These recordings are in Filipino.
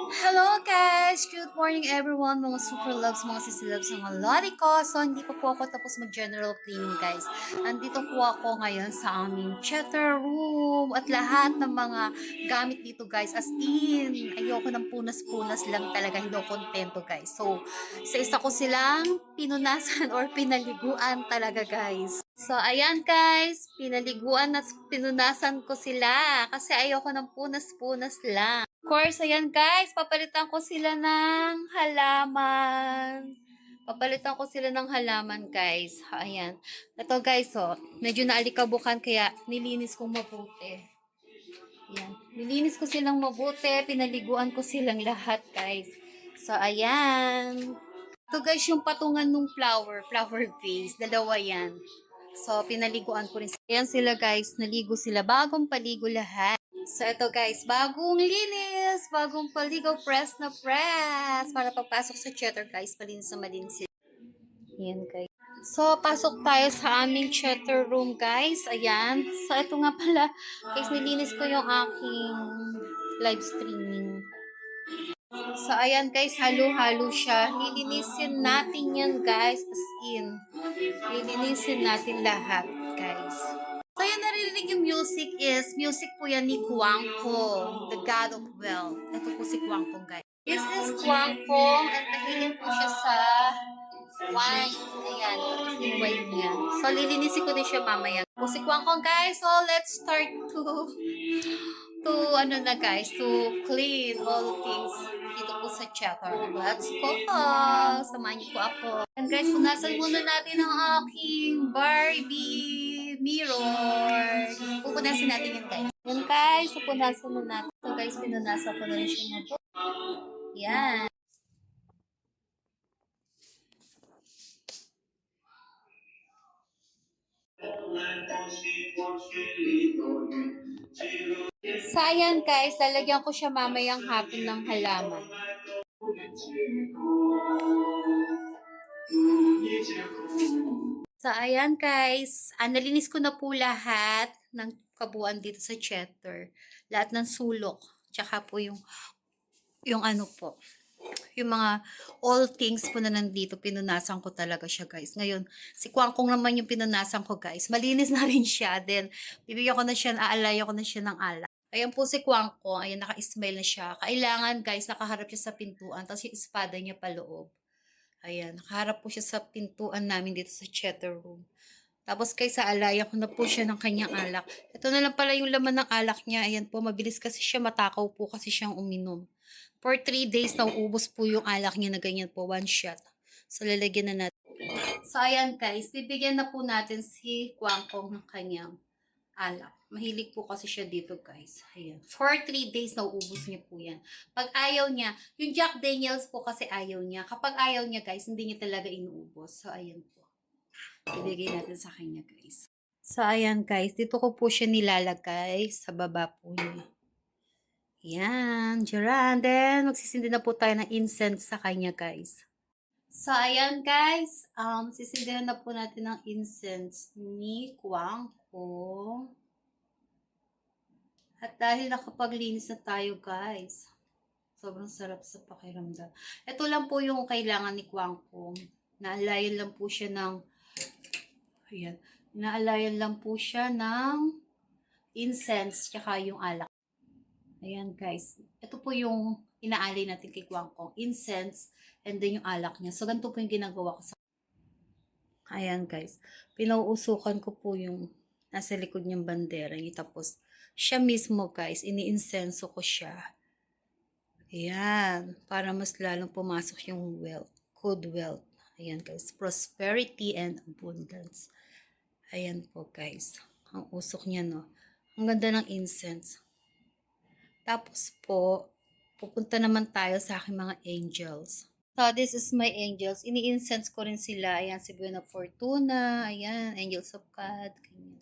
Hello guys! Good morning everyone, mga super loves, mga sisi loves, mga lodi ko. So, hindi pa po ako tapos mag-general cleaning guys. Nandito po ako ngayon sa aming chatter room at lahat ng mga gamit dito guys. As in, ayoko ng punas-punas lang talaga, hindi ako kontento guys. So, sa isa ko silang pinunasan or pinaliguan talaga guys. So, ayan guys, pinaliguan at pinunasan ko sila kasi ayoko ng punas-punas lang. Of course, ayan guys, papalitan ko sila ng halaman. Papalitan ko sila ng halaman guys. Ayan. Ito guys, oh, medyo naalikabukan kaya nilinis kong mabuti. Ayan. Nilinis ko silang mabuti, pinaliguan ko silang lahat guys. So, ayan. Ito guys, yung patungan ng flower vase. Dalawa yan. So, pinaliguan ko rin. Ayan sila guys, naligo sila. Bagong paligo lahat. So, ito guys, bagong linis, bagong paligo, press na press. Para pagpasok sa chatter guys, malinis na malinis. Ayan guys. So, pasok tayo sa aming chatter room guys. Ayan. So, ito nga pala, guys, nilinis ko yung aking live streaming. So, ayan guys, halo-halo siya. Lilinisin natin yan guys, as in. Lilinisin natin lahat guys. So, yung naririnig yung music po yan ni Kwangpong, the God of Wealth. Ito po si Kwangpong, guys. This is Kwangpong, at mahilig po siya sa wine. Ayan, tapos yung wine niya. So, lilinisin ko din siya mamaya. Po si Kwangpong, guys. So, let's start to clean all things dito po sa chatter. Let's go po. Samahan niyo po ako. And guys, punasan muna natin ang aking Barbie mirror. Pupunasin natin yun guys. Yan guys, pupunasan muna natin. So guys, pinunasan ko na rin siya mabuti. Yan. Sayang guys, lalagyan ko siya mamayang hapon ng halaman. So, ayan guys. Nalinis ko na po lahat ng kabuuan dito sa chatter. Lahat ng sulok. Tsaka po yung ano po. Yung mga all things po na nandito, pinunasan ko talaga siya guys. Ngayon, si Kwangkong naman yung pinunasan ko guys. Malinis na rin siya. Then, bibigyan ko na siya, aalaya ko na siya ng alak. Ayan po si Kwangkong. Ayan, naka-smile na siya. Kailangan guys, nakaharap siya sa pintuan. Tapos yung espada niya paloob. Ayan, nakaharap po siya sa pintuan namin dito sa chatter room. Tapos kaysa alaya ko na po siya ng kanyang alak. Ito na lang pala yung laman ng alak niya. Ayan po, mabilis kasi siya, matakaw po kasi siyang uminom. For 3 days, nauubos po yung alak niya na ganyan po, one shot. So, lalagyan na natin. So, ayan guys, bibigyan na po natin si Kwangkong ng kanyang alak. Mahilig po kasi siya dito guys. Ayan. For 3 days, nauubos niya po yan. Pag ayaw niya, yung Jack Daniels po kasi ayaw niya. Kapag ayaw niya guys, hindi niya talaga inuubos. So, ayan po. Ibigay natin sa kanya guys. So, ayan guys. Dito ko po siya nilalagay sa baba po niya. Ayan. Diyan. Then, magsisindi na po tayo ng incense sa kanya guys. So, ayan guys. Sisindihan na po natin ng incense ni Kwangkong. At dahil nakapaglinis na tayo guys, sobrang sarap sa pakiramdam. Ito lang po yung kailangan ni Kwangkong. Naalayan lang po siya ng, ayan, naalayan lang po siya ng incense, tsaka yung alak. Ayan guys, ito po yung inaalay natin kay Kwangkong. Incense, and then yung alak niya. So, ganito po yung ginagawa ko sa, ayan guys, pinauusukan ko po yung nasa likod niyang bandera niya. Tapos, siya mismo guys, ini-insenso ko siya. Ayan, para mas lalong pumasok yung wealth, good wealth. Ayan guys, prosperity and abundance. Ayan po guys, ang usok niya no. Ang ganda ng incense. Tapos po, pupunta naman tayo sa aking mga angels. So, this is my angels. Ini-incense ko rin sila. Ayan, si Buena Fortuna. Ayan, angels of God. Ganyan.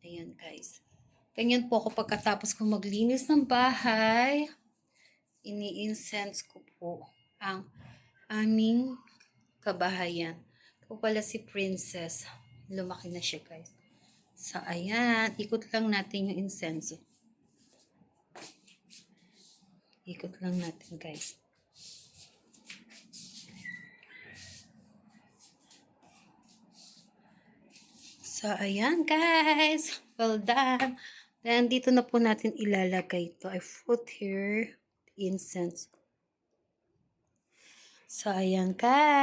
Ayan guys. Ganyan po ako pagkatapos ko maglinis ng bahay. Ini-incense ko po ang aming kabahayan. Ito pala si Princess. Lumaki na siya guys. So, ayan. Ikot lang natin yung incense. Ikot lang natin, guys. So, ayan, guys. Well done. Then, dito na po natin ilalagay ito. I put here incense. So, ayan, guys.